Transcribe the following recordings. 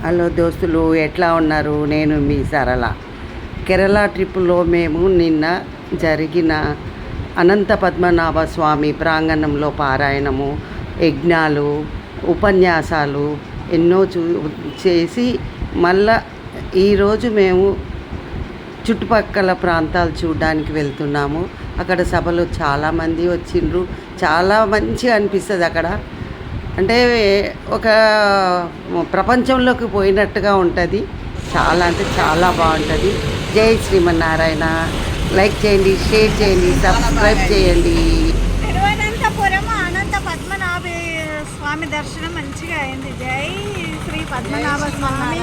Hello దోస్తులు, ఎట్లా ఉన్నారు? నేను మీ సరళ. కేరళ ట్రిప్పులో మేము నిన్న జరిగిన అనంత పద్మనాభ స్వామి ప్రాంగణంలో పారాయణము, యజ్ఞాలు, ఉపన్యాసాలు ఎన్నో చేసి మళ్ళా ఈరోజు మేము చుట్టుపక్కల ప్రాంతాలు చూడడానికి వెళ్తున్నాము. అక్కడ సభలో చాలామంది వచ్చిండ్రు. చాలా మంచిగా అనిపిస్తుంది అక్కడ. అంటే ఒక ప్రపంచంలోకి పోయినట్టుగా ఉంటుంది. చాలా అంటే చాలా బాగుంటుంది. జై శ్రీమన్నారాయణ. లైక్ చేయండి, షేర్ చేయండి, సబ్స్క్రైబ్ చేయండి. తిరువనంతపురం అనంత పద్మనాభ స్వామి దర్శనం మంచిగా అయింది. జై శ్రీ పద్మనాభ స్వామి.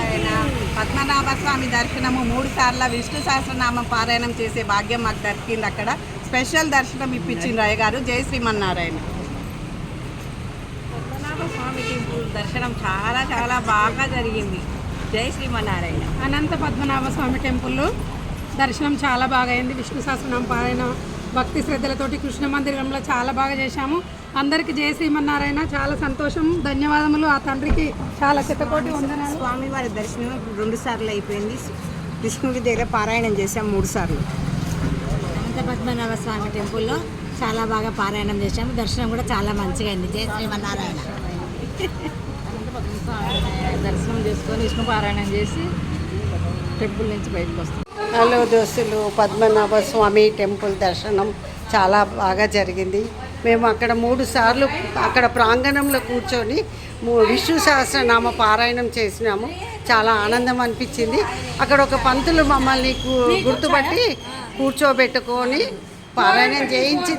పద్మనాభ స్వామి దర్శనము 3 సార్లు విష్ణు సహస్రనామం పారాయణం చేసే భాగ్యం మాకు దొరికింది. అక్కడ స్పెషల్ దర్శనం ఇప్పించింది రాయ్ గారు. జై శ్రీమన్నారాయణ. స్వామి టెంపుల్ దర్శనం చాలా చాలా బాగా జరిగింది. జై శ్రీమన్నారాయణ. అనంత పద్మనాభ స్వామి టెంపుల్ దర్శనం చాలా బాగా అయింది. విష్ణు సహస్రనామ పారాయణ భక్తి శ్రద్ధలతోటి కృష్ణ మందిరంలో చాలా బాగా చేశాము. అందరికీ జై శ్రీమన్నారాయణ. చాలా సంతోషం, ధన్యవాదములు. ఆ తండ్రికి చాలా శతకోటి వందనాలు. స్వామివారి దర్శనం 2 సార్లు అయిపోయింది. విష్ణుడి దగ్గర పారాయణం చేశాం 3 సార్లు. అనంత పద్మనాభ స్వామి టెంపుల్లో చాలా బాగా పారాయణం చేశాము. దర్శనం కూడా చాలా మంచిగా అయింది. జై శ్రీమన్నారాయణ. దర్శనం చేసుకొని విష్ణు పారాయణం చేసి టెంపుల్ నుంచి బయటకు వస్తాం. హలో దోస్తులు, పద్మనాభ స్వామి టెంపుల్ దర్శనం చాలా బాగా జరిగింది. మేము అక్కడ 3 సార్లు అక్కడ ప్రాంగణంలో కూర్చొని విష్ణు సహస్రనామ పారాయణం చేసినాము. చాలా ఆనందం అనిపించింది. అక్కడ ఒక పంతులు మమ్మల్ని గుర్తుపట్టి కూర్చోబెట్టుకొని పారాయణం చేయించి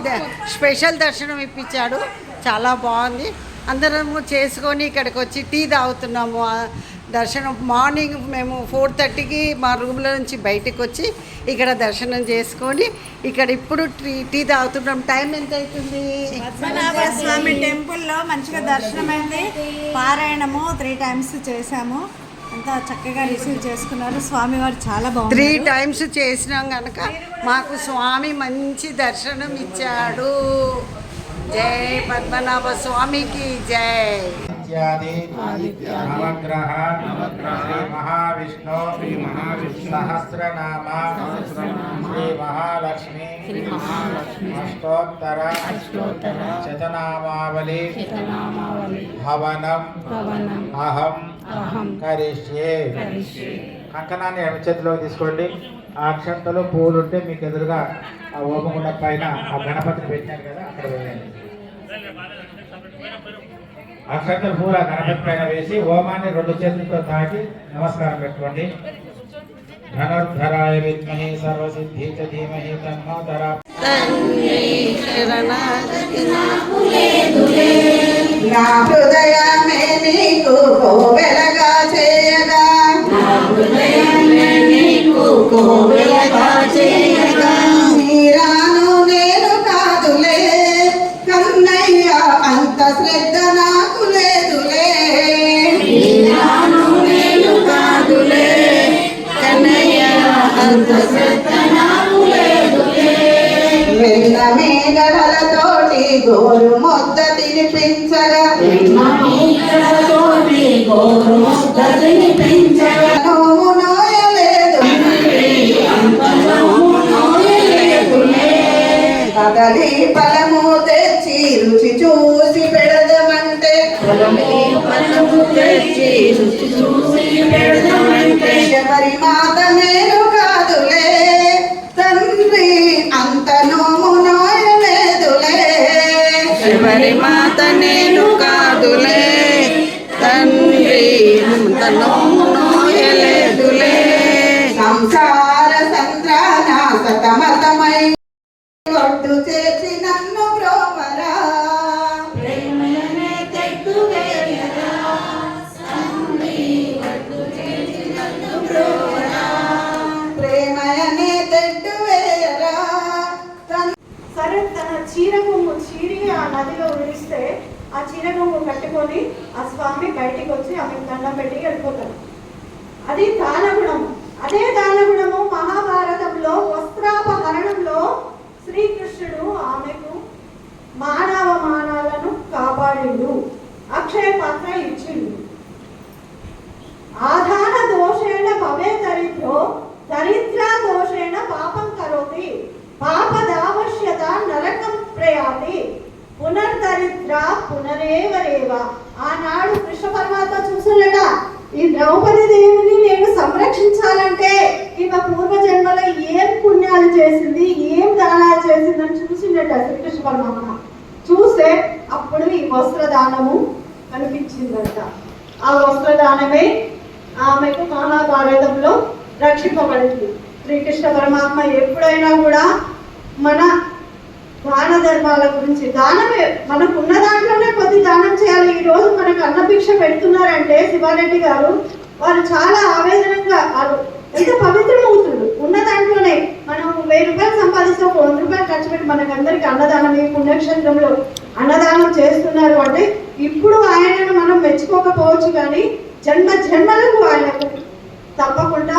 స్పెషల్ దర్శనం ఇప్పించాడు. చాలా బాగుంది. అందరము చేసుకొని ఇక్కడికి వచ్చి టీ తాగుతున్నాము. దర్శనం మార్నింగ్ మేము 4:30కి మా రూమ్లో నుంచి బయటకు వచ్చి ఇక్కడ దర్శనం చేసుకొని ఇక్కడ ఇప్పుడు టీ తాగుతున్నాం. టైం ఎంత అవుతుంది? పద్మనాభ స్వామి టెంపుల్లో మంచిగా దర్శనం అయింది. పారాయణము 3 టైమ్స్ చేశాము. అంతా చక్కగా రిసీవ్ చేసుకున్నారు. స్వామివారు చాలా బాగుంది. 3 టైమ్స్ చేసినాం కనుక మాకు స్వామి మంచి దర్శనం ఇచ్చాడు. జై పద్మనాభ స్వామికి జై. నవగ్రహ శ్రీ మహావిష్ణు సహస్రనామ శ్రీ మహాలక్ష్మి అష్టోత్తర శతనామావళి హవనం అహం కరిష్యే. కంకణాన్ని ఎడమ చేతిలోకి తీసుకోండి. ఆ అక్షంతలో పూలు ఉంటే మీకు ఎదురుగా ఆ ఓమగుండ పైన ఆ గణపతిని పెట్టారు కదా, అక్కడ వేయండి. అక్షంతల పూలు ఆ గణపతి పైన వేసి ఓమాన్ని 2 చేతులతో తాకి నమస్కారం పెట్టుకోండి. ధనుర్ధరాయ విద్మహి సర్వసిద్ధి చ ధీమహి తన్నో ధరా. నా హృదయమే నీకు కోవెలగా చేయగా, నీరాను నేను కాదులే కన్నయ్య, అంత శ్రద్ధ నాకు లేదులే. వెన్న మేఘలతోటి గోరు మొద్ద తినిపించగా, నోము నోయలేదు కదలి ఫలము తెచ్చి రుచి చూసి పెడదమంటే, శబరి మాత నేను కాదులే తండ్రి, అంత నోము నోయలేదులే. శబరి మాత నేను కాదులే తండ్రి, అంత నోము నోయలేదులే. సంసార సంద్రాన సతమతమై ఒడ్డు చేసి నన్ను బ్రోవరా, ప్రేమయనే తెడ్డు వేయరా, ప్రేమయనే తెడ్డు వేయరా. సరే, తన చీరకొమ్ము చీరి ఆ నదిలో విడిస్తే ఆ చీరకొమ్ము కట్టుకొని ఆ స్వామి బయటికి వచ్చి ఆమెకు దండం పెట్టి వెళ్ళిపోతాడు. అది దానగుణము. అదే దానగుణము మహాభారతంలో వస్త్రాపహరణంలో శ్రీకృష్ణుడు ఆమెకు మానవమానాలను కాపాడిండు, అక్షయ పాత్ర ఇచ్చిండు. ఆ భవే దరిద్రో దరిద్ర దోషేణ పాపం కరోతి పాపదావశ్యత నరకం ప్రయాతి పునర్దరిద్ర పునరేవరేవ. ఆనాడు కృష్ణ పరమాత్మ చూసులట, ఈ ద్రౌపది దేవిని నేను సంరక్షించాలంటే ఈమె పూర్వజన్మలో ఏం పుణ్యాలు చేసింది, ఏం దానాలు చేసిందని చూసిందట శ్రీకృష్ణ పరమాత్మ. చూస్తే అప్పుడు ఈ వస్త్రదానము కనిపించిందట. ఆ వస్త్రదానమే ఆమెకు మహాభారతంలో రక్షింపబడింది. శ్రీకృష్ణ పరమాత్మ ఎప్పుడైనా కూడా మన దాన ధర్మాల గురించి, దానమే మనకున్న దాంట్లోనే కొద్ది దానం చేయాలి. ఈ రోజు మనకు అన్నభిక్ష పెడుతున్నారంటే శివారెడ్డి గారు, వారు చాలా ఆవేదనంగా, వారు ఎంత పవిత్రమవుతున్నారు. ఉన్న దాంట్లోనే మనం 1000 రూపాయలు సంపాదిస్తే 100 రూపాయలు ఖర్చు పెట్టి మనకందరికి అన్నదానం, ఈ పుణ్యక్షేత్రంలో అన్నదానం చేస్తున్నారు అంటే ఇప్పుడు ఆయనను మనం మెచ్చుకోకపోవచ్చు, కానీ జన్మ జన్మలకు ఆయనకు తప్పకుండా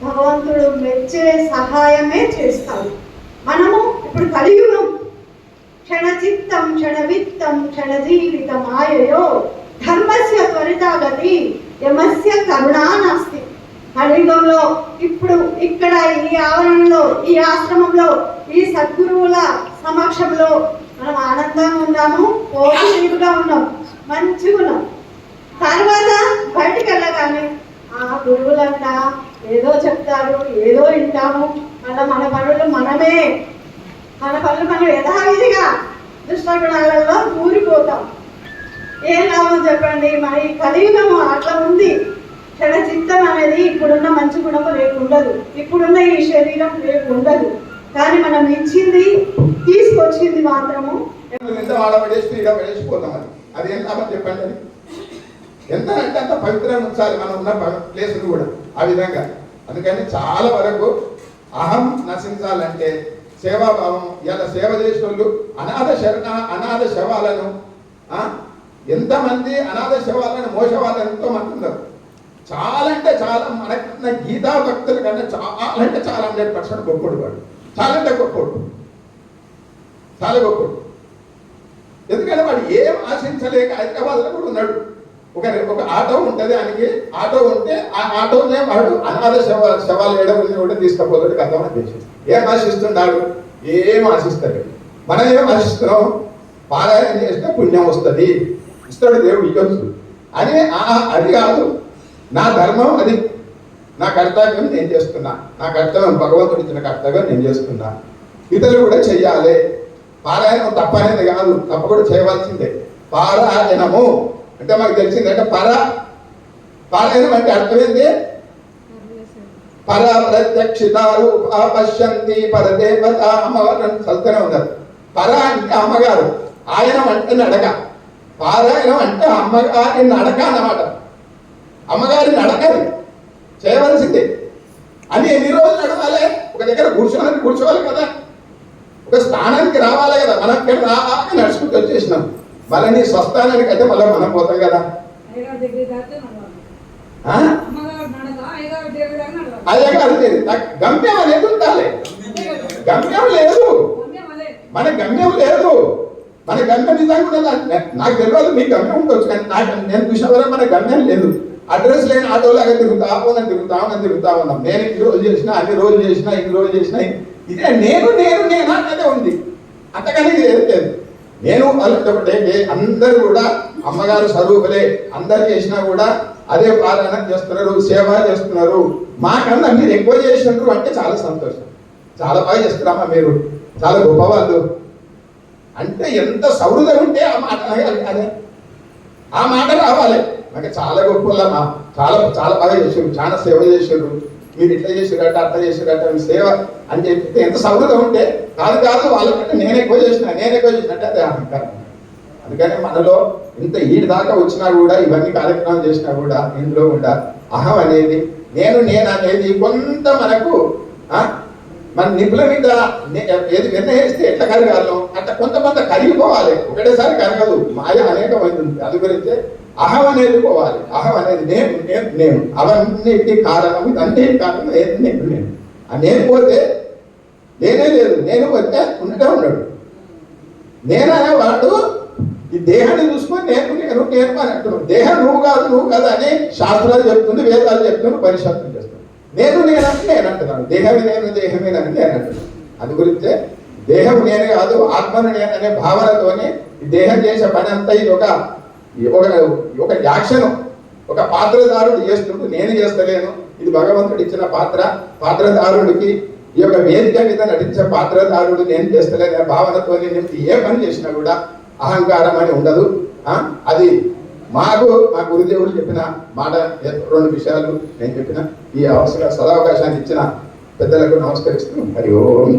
భగవంతుడు మెచ్చే సహాయమే చేస్తాడు. మనము ఇప్పుడు కలియుగం, క్షణచిత్తం క్షణవిత్తం క్షణజీవిత మాయయో ధర్మస్య త్వరితాగతి యమస్య కరుణా నాస్తి. కలియుగంలో ఇప్పుడు ఇక్కడ ఈ ఆవరణలో, ఈ ఆశ్రమంలో, ఈ సద్గురువుల సమక్షంలో మనం ఆనందంగా ఉన్నాము, పోషణీయులుగా ఉన్నాం, మంచిగా ఉన్నాం. తర్వాత బయటికి వెళ్ళగానే ఆ గురువులంట ఏదో చెప్తారు, ఏదో వింటాము, మన పనులు మనమే, మన పనులు మనం యథావిధిగా దుష్టగుణాలలో ఊరిపోతాం. ఏం లాభం చెప్పండి? మరి కలియుగము అట్లా ఉంది. క్షణచిత్తం అనేది ఇప్పుడున్న మంచి గుణము లేకుండదు, ఇప్పుడున్న ఈ శరీరం లేకుండదు. కానీ మనం ఇచ్చింది తీసుకొచ్చింది మాత్రము ఎంత వాడబడేసి ఇలా పడేసిపోతాం. అది ఏం లాభం చెప్పండి? అది ఎంత అంటే అంత పవిత్రంగా ఉంచాలి మనం ఉన్న ప్లేసులు కూడా ఆ విధంగా. అందుకని చాలా వరకు అహం నశించాలంటే సేవాభావం. ఇలా సేవ చేసే వాళ్ళు అనాథ శవాలను, ఎంతమంది అనాథ శవాలను మోసవాళ్ళు ఎంతో మంది ఉన్నారు. చాలా అంటే చాలా, మనకున్న గీతా భక్తుల కన్నా చాలా అంటే చాలా 100% గొప్పడు వాడు. చాలా అంటే గొప్పడు, చాలా గొప్పడు. ఎందుకంటే వాడు ఏం ఆశించలేక హైదరాబాద్లో కూడా ఉన్నాడు. ఒక ఆటో ఉంటుంది, ఆయనకి ఆటో ఉంటే ఆ ఆటోనే వాడు అనాథ శవాలు ఏడవల్ని కూడా తీసుకుపోతాడు. కథమని చేసి ఏం ఆశిస్తున్నాడు? ఏం ఆశిస్తాడు? మనం ఏం ఆశిస్తున్నాం? పారాయణ చేస్తే పుణ్యం వస్తుంది, ఇస్తాడు దేవుడు, ఇవ్వచ్చు అని. అది కాదు, నా ధర్మం అది, నా కర్తవ్యం నేను చేస్తున్నా, నా కర్తవ్యం భగవంతుడు ఇచ్చిన కర్తవ్యం నేను చేస్తున్నా, ఇతరులు కూడా చెయ్యాలి. పారాయణం తప్పనేది కాదు, తప్ప కూడా చేయవలసిందే. పారాయణము అంటే మాకు తెలిసింది అంటే పారాయణం అంటే అర్థమైంది పరప్రత్యక్షితారు పశ్యంతి పరదేవత అమ్మవారు చదువుతూనే ఉన్నారు. పర అంటే అమ్మగారు, ఆయనం అంటే నడక, పారాయణం అంటే అమ్మగారి నడక అన్నమాట. అమ్మగారి నడకని చేయవలసిందే. అని ఎన్ని రోజులు నడవాలి? ఒక దగ్గర కూర్చోవాలి కదా, ఒక స్థానానికి రావాలి కదా. మనం ఇక్కడ రావాలి నడుచుకుంటూ వచ్చేసినాం. మళ్ళీ నీ స్వస్థానానికి అయితే మళ్ళీ మనం పోతాం కదా. అదే కాదు, గమ్యం అనేది ఉండాలి. గమ్యం లేదు, మన గమ్యం లేదు. మన గమ్యం నిజంగా నాకు తెలియదు, మీ గమ్యం ఉండొచ్చు, కానీ నేను చూసిన వరకు మన గమ్యం లేదు. అడ్రస్ లేని ఆటోలాగా తిరుగుతా ఉన్నాం. నేను ఇన్ని రోజులు చేసినా, అన్ని రోజులు చేసినా, ఇన్ని రోజులు చేసినా, ఇదే నేను అన్నదే ఉంది. అంతకని లేదు. నేను ఒకటే, అందరూ కూడా అమ్మగారు స్వరూపులే. అందరు చేసినా కూడా అదే పారాయణం చేస్తున్నారు, సేవ చేస్తున్నారు. మాకన్నా మీరు ఎక్కువ చేసినారు అంటే చాలా సంతోషం. చాలా బాగా చేస్తున్నామా మీరు, చాలా గొప్పవాళ్ళు అంటే ఎంత సౌహృదం ఉంటే ఆ మాట అదే ఆ మాట రావాలి. నాకు చాలా గొప్పలమ్మా, చాలా చాలా బాగా చేసారు, చాలా సేవ చేసారు, మీరు ఇట్లా చేసారట అట్లా చేసారట మీ సేవ అని చెప్తే ఎంత సౌహృదం ఉంటే కాదు వాళ్ళకంటే నేను ఎక్కువ చేసిన అంటే అదే అహంకారం. అందుకని మనలో ఇంత ఈడి దాకా వచ్చినా కూడా, ఇవన్నీ కార్యక్రమాలు చేసినా కూడా ఇందులో కూడా అహం అనేది, నేను అనేది కొంత మనకు మన నిపుల మీద ఏది నిర్ణయిస్తే ఎట్లా కరగాలం అట్లా కొంత కరిగిపోవాలి. ఒకటేసారి కరగదు, మాయ అనేకమైంది ఉంది. అది గురించి అహం అనేది పోవాలి. అహం అనేది నేను అవన్నిటి కారణం, ఇదన్నిటి కారణం నేను. ఆ నేను పోతే లేనే లేదు, నేను పోతే ఉండడే ఉండడు. నేననేవాడు ఈ దేహాన్ని చూసుకొని నేను నేను నేను అని అంటున్నాను. దేహం నువ్వు కాదు అని శాస్త్రాలు చెప్తుంది, వేదాలు చెప్తున్నాను, పరిశోధన చేస్తున్నాను. నేనంటే నేను అంటున్నాను. దేహమే నేనని నేను అంటున్నాను. అది గురించే దేహం నేను కాదు, ఆత్మను నేను అనే భావనతోనే ఈ దేహం చేసే పని అంతా ఇది ఒక యాక్షన్, ఒక పాత్రదారుడు చేస్తుంటూ నేను చేస్తలేను. ఇది భగవంతుడు ఇచ్చిన పాత్రదారుడికి ఈ యొక్క వేదిక మీద నటించే పాత్రదారుడు నేను చేస్తలేనే భావనతో ఏ పని చేసినా కూడా అహంకారం అని ఉండదు. అది మా గురుదేవులు చెప్పిన మాట. 2 విషయాలు నేను చెప్పిన ఈ సదావకాశాన్ని ఇచ్చిన పెద్దలకు నమస్కరిస్తూ హరి ఓం.